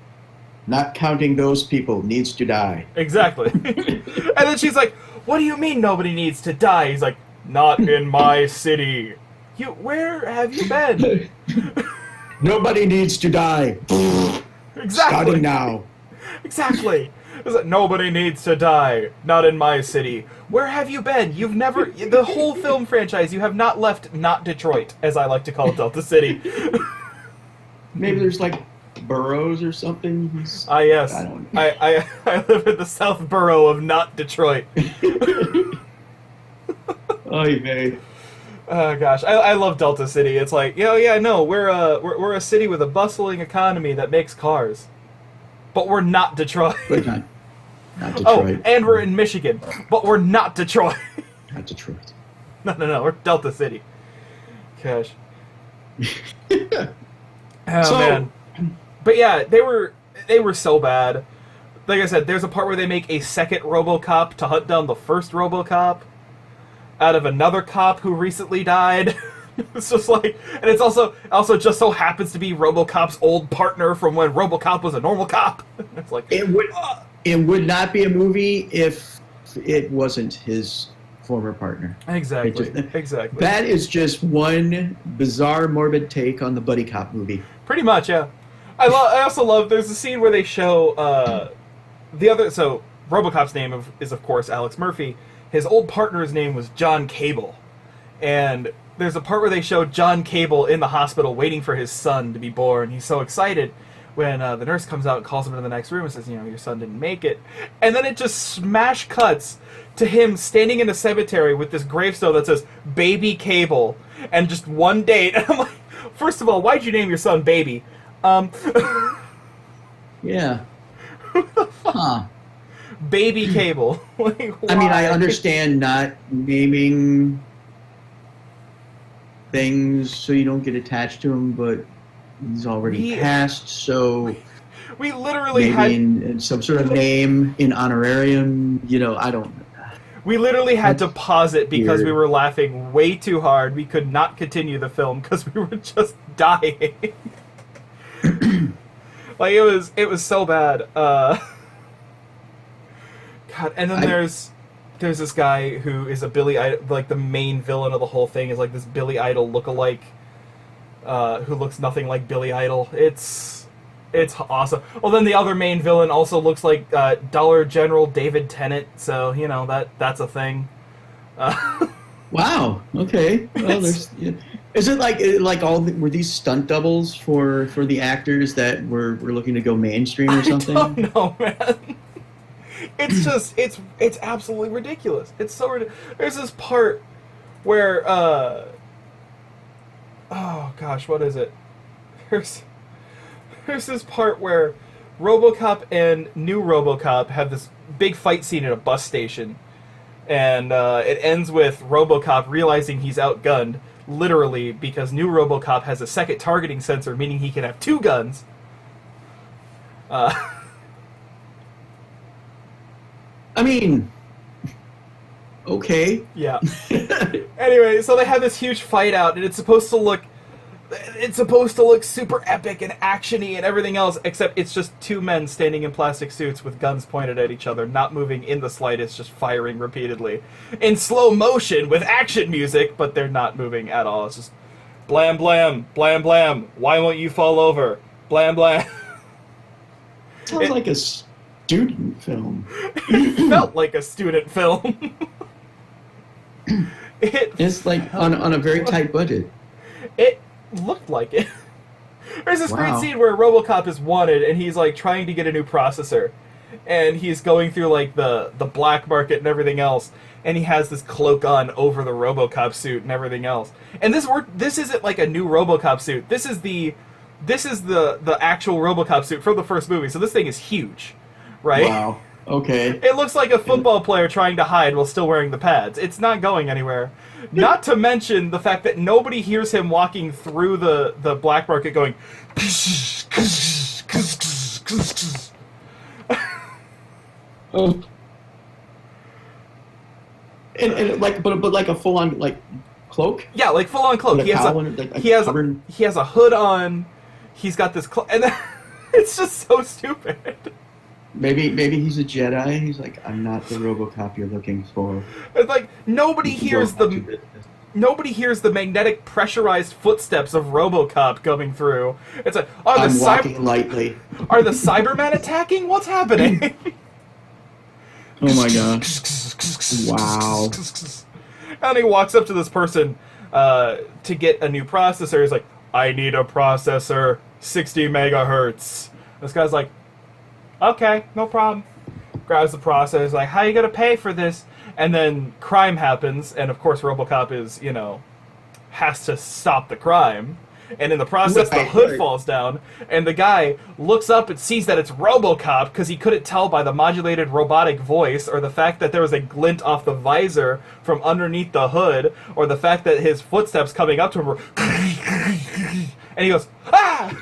not counting those people, needs to die. Exactly. And then she's like, "What do you mean nobody needs to die?" He's like, "Not in my city." Where have you been? Nobody needs to die. Exactly. Starting now. Exactly. It's like, "Nobody needs to die. Not in my city." Where have you been? You've never... The whole film franchise, you have not left not Detroit, as I like to call Delta City. Maybe there's like boroughs or something. Ah, yes. I don't know. I live in the South Borough of not Detroit. Oh, you may. Oh gosh, I love Delta City. It's like, we're a city with a bustling economy that makes cars, but we're not Detroit. But not Oh, Detroit. and we're in Michigan, but we're not Detroit. Not Detroit. No, we're Delta City. Gosh. Oh So- man. But yeah, they were so bad. Like I said, there's a part where they make a second RoboCop to hunt down the first RoboCop. out of another cop who recently died. It's just like, and it's also just so happens to be RoboCop's old partner from when RoboCop was a normal cop. It's like it would not be a movie if it wasn't his former partner. Exactly. Exactly. That is just one bizarre, morbid take on the buddy cop movie. Pretty much, yeah. I also love. There's a scene where they show the other. So RoboCop's name is of course Alex Murphy. His old partner's name was John Cable, and there's a part where they show John Cable in the hospital waiting for his son to be born. He's so excited when the nurse comes out and calls him into the next room and says, your son didn't make it. And then it just smash cuts to him standing in a cemetery with this gravestone that says, Baby Cable, and just one date. And I'm like, first of all, why'd you name your son Baby? Yeah. Huh. Baby Cable. Like, I mean, I understand not naming things so you don't get attached to him, but he's already passed, so we literally maybe had in some sort of name in honorarium. I don't. We literally had to pause it because we were laughing way too hard. We could not continue the film because we were just dying. Like it was so bad. God, and then there's this guy who is a Billy Idol, like the main villain of the whole thing is like this Billy Idol lookalike, who looks nothing like Billy Idol. It's awesome. Well, then the other main villain also looks like Dollar General David Tennant, so that's a thing. Wow. Okay. Well, is it like were these stunt doubles for the actors that were looking to go mainstream or something? I don't know, man. It's just it's absolutely ridiculous. It's so ridiculous. There's this part where oh gosh, what is it? There's this part where RoboCop and new RoboCop have this big fight scene at a bus station, and it ends with RoboCop realizing he's outgunned, literally, because new RoboCop has a second targeting sensor, meaning he can have two guns. I mean, okay. Yeah. Anyway, so they have this huge fight out, and it's supposed to look super epic and actiony and everything else, except it's just two men standing in plastic suits with guns pointed at each other, not moving in the slightest, just firing repeatedly in slow motion with action music, but they're not moving at all. It's just blam blam blam blam. Why won't you fall over? Blam blam. Sounds like a student film. It felt like a student film. It's like on a very tight budget. It looked like it. There's this great scene where RoboCop is wanted, and he's like trying to get a new processor, and he's going through like the black market and everything else, and he has this cloak on over the RoboCop suit and everything else. And this isn't like a new RoboCop suit. This is the actual RoboCop suit from the first movie. So this thing is huge, right? Wow. Okay. It looks like a football player trying to hide while still wearing the pads. It's not going anywhere. Not to mention the fact that nobody hears him walking through the black market going. Oh. And like, but like a full on like cloak. Yeah, like full on cloak. He has a hood on. He's got this and then, it's just so stupid. Maybe he's a Jedi. He's like, I'm not the RoboCop you're looking for. It's like nobody hears the magnetic pressurized footsteps of RoboCop coming through. It's like, I'm walking lightly. Are the Cybermen attacking? What's happening? Oh my gosh! Wow. And he walks up to this person to get a new processor. He's like, I need a processor, 60 megahertz. This guy's like, okay, no problem. Grabs the processor, is like, how you gonna pay for this? And then crime happens, and of course RoboCop is, has to stop the crime. And in the process, the hood falls down, and the guy looks up and sees that it's RoboCop because he couldn't tell by the modulated robotic voice, or the fact that there was a glint off the visor from underneath the hood, or the fact that his footsteps coming up to him were and he goes, ah!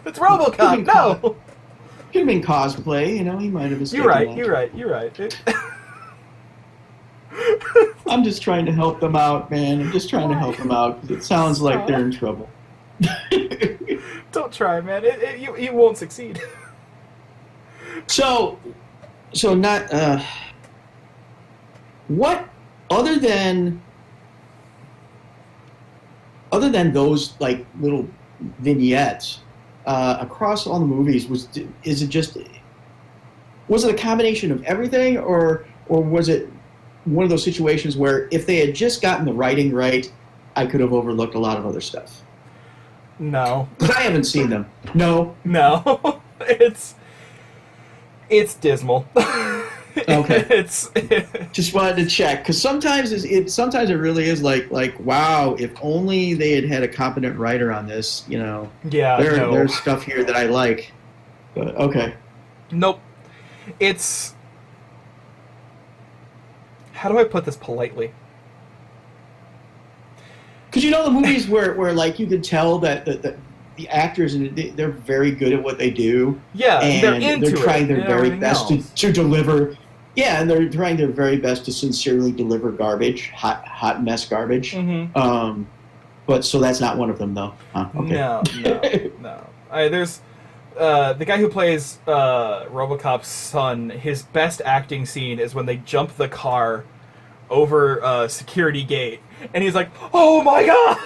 It's RoboCop! No! Could have been cosplay, he might have escaped. You're right. I I'm just trying to help them out, man. I'm just trying to help them out because it sounds like they're in trouble. Don't try, man. You won't succeed. So not what other than those like little vignettes across all the movies was it a combination of everything or was it one of those situations where if they had just gotten the writing right, I could have overlooked a lot of other stuff? No. I haven't seen them. No. It's dismal. Okay. Just wanted to check because sometimes it really is like wow, if only they had had a competent writer on this, you know. Yeah. There's stuff here that I like. But okay. Nope. It's, how do I put this politely? Because you know the movies where like you could tell that the actors they're very good at what they do. Yeah, and they're trying their very best to deliver. Yeah, and they're trying their very best to sincerely deliver garbage, hot mess garbage. Mm-hmm. But so that's not one of them though. Huh? Okay. No. There's the guy who plays RoboCop's son. His best acting scene is when they jump the car over a security gate, and he's like, "Oh my god!"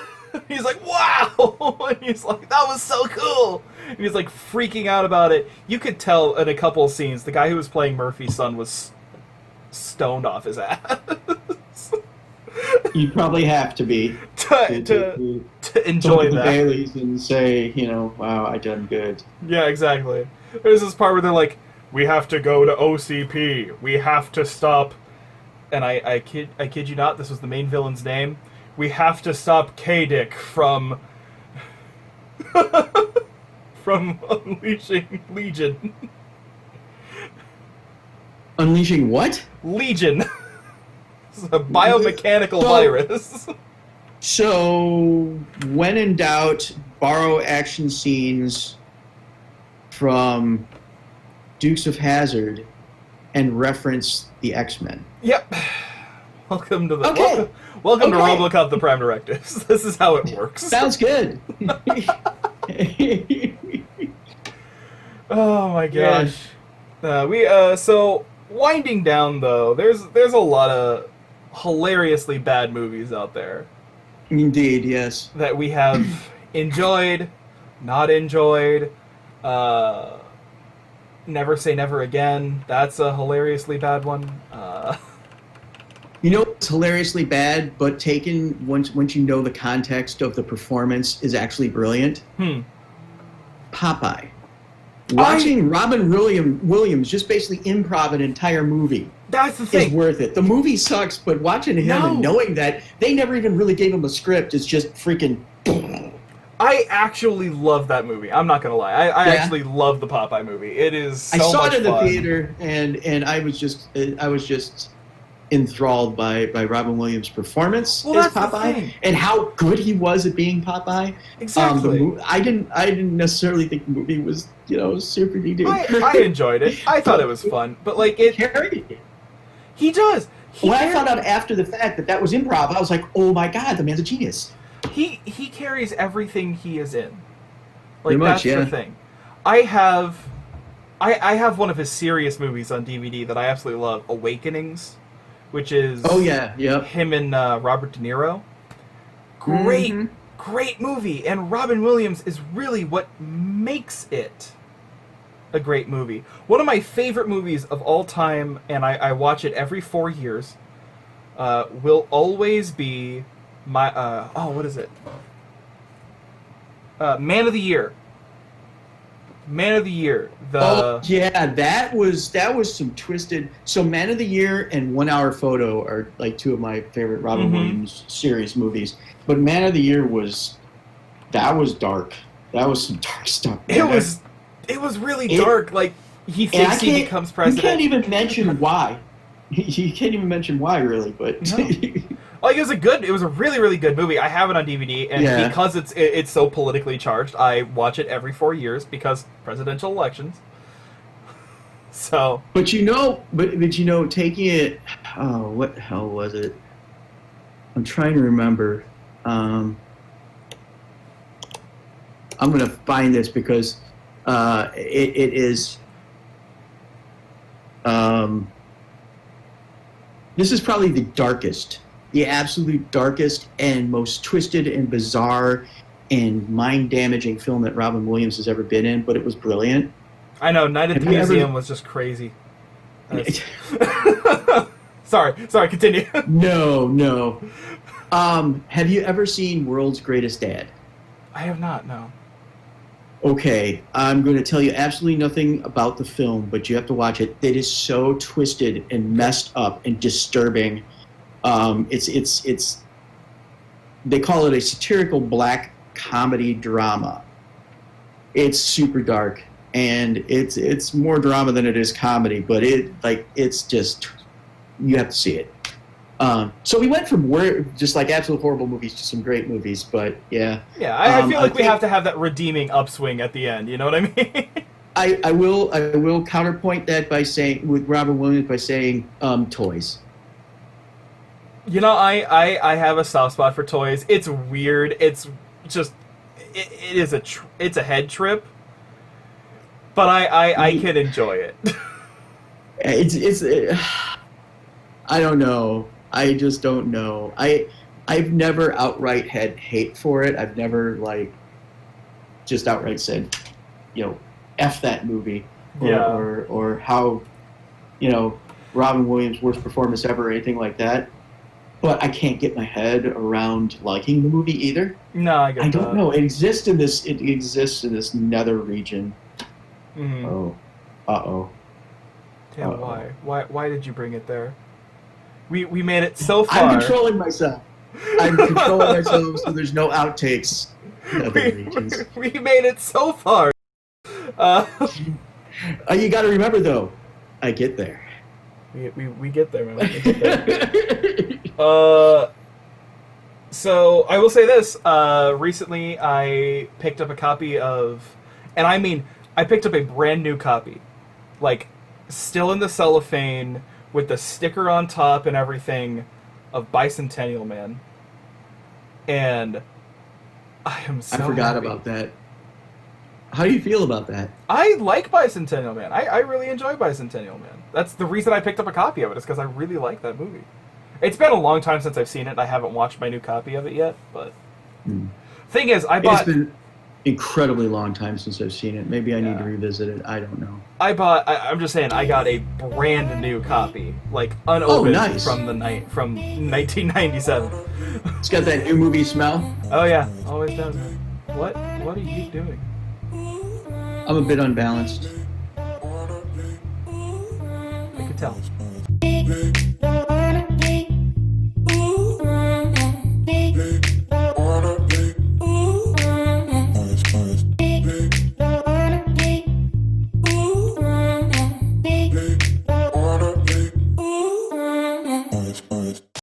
He's like, "Wow!" And he's like, "That was so cool!" And he's like freaking out about it. You could tell in a couple of scenes the guy who was playing Murphy's son was stoned off his ass. You probably have to be to enjoy that. Baileys and say, you know, wow, I done good. Yeah, exactly. There's this part where they're like, "We have to go to OCP. We have to stop." And I kid you not, this was the main villain's name. "We have to stop K-Dick from unleashing Legion." Unleashing what? Legion. It's a biomechanical virus. So, when in doubt, borrow action scenes from Dukes of Hazzard and reference the X-Men. Yep. Welcome to RoboCop the Prime Directives. This is how it works. Sounds good. Oh my gosh. So winding down though, there's a lot of hilariously bad movies out there. Indeed, yes. That we have enjoyed, not enjoyed. Never Say Never Again. That's a hilariously bad one. You know, it's hilariously bad, but taken once you know the context of the performance is actually brilliant. Popeye. Watching Robin Williams just basically improv an entire movie. That's the thing. Is worth it. The movie sucks, but watching him and knowing that they never even really gave him a script is just freaking. I actually love that movie. I'm not gonna lie. I actually love the Popeye movie. It is so much fun. I saw it in the theater, and I was just enthralled by Robin Williams' performance as Popeye and how good he was at being Popeye. Exactly. I didn't necessarily think the movie was super duper. I enjoyed it. I thought it was fun, but like it carried it. He does. When I found out after the fact that was improv, I was like, oh my god, the man's a genius. He carries everything he is in. Like, that's the thing. I have one of his serious movies on DVD that I absolutely love, Awakenings, which is him and Robert De Niro. Great movie, and Robin Williams is really what makes it a great movie. One of my favorite movies of all time, and I watch it every 4 years, will always be my what is it? Man of the Year. Man of the Year. That was some twisted. So Man of the Year and 1 Hour Photo are like two of my favorite Robin Williams series movies. But Man of the Year was dark. That was some dark stuff. Man. It was really dark. Like he thinks he becomes president. You can't even mention why. You can't even mention why, really. But no. Like it was a really, really good movie. I have it on DVD, and because it's so politically charged, I watch it every 4 years because presidential elections. So, but taking it. Oh, what the hell was it? I'm trying to remember. I'm going to find this because it is. This is probably the absolute darkest and most twisted and bizarre and mind-damaging film that Robin Williams has ever been in, but it was brilliant. I know, Night at the Museum was just crazy. Sorry, continue. No. Have you ever seen World's Greatest Dad? I have not, no. Okay, I'm going to tell you absolutely nothing about the film, but you have to watch it. It is so twisted and messed up and disturbing. It's they call it a satirical black comedy drama. It's super dark, and it's more drama than it is comedy, but it's just, you have to see it. So we went from just like absolute horrible movies to some great movies, but yeah. Yeah, I feel like we have to have that redeeming upswing at the end. You know what I mean? I will counterpoint that by saying, with Robin Williams, by saying Toys. You know, I have a soft spot for Toys. It's weird. It's just it is it's a head trip, but I can enjoy it. I don't know. I just don't know. I've never outright had hate for it. I've never just outright said, F that movie, or how, Robin Williams' worst performance ever or anything like that. But I can't get my head around liking the movie either. No, I don't know. It exists in this nether region. Mm-hmm. Oh, Damn, why did you bring it there? We made it so far. I'm controlling myself. So there's no outtakes. We made it so far. You got to remember though, I get there. We get there, man. We get there. So I will say this. Recently, I picked up a copy of, and I mean, I picked up a brand new copy, still in the cellophane, with the sticker on top and everything, of Bicentennial Man. And I am so I forgot happy. about that. How do you feel about that? I like Bicentennial Man. I really enjoy Bicentennial Man. That's the reason I picked up a copy of it, is because I really like that movie. It's been a long time since I've seen it. I haven't watched my new copy of it yet, but... Thing is, I bought... It's been incredibly long time since I've seen it. Maybe I need to revisit it. I don't know. I'm just saying, I got a brand new copy, unopened from 1997. It's got that new movie smell. Oh yeah, always does, man. What are you doing? I'm a bit unbalanced. I can tell.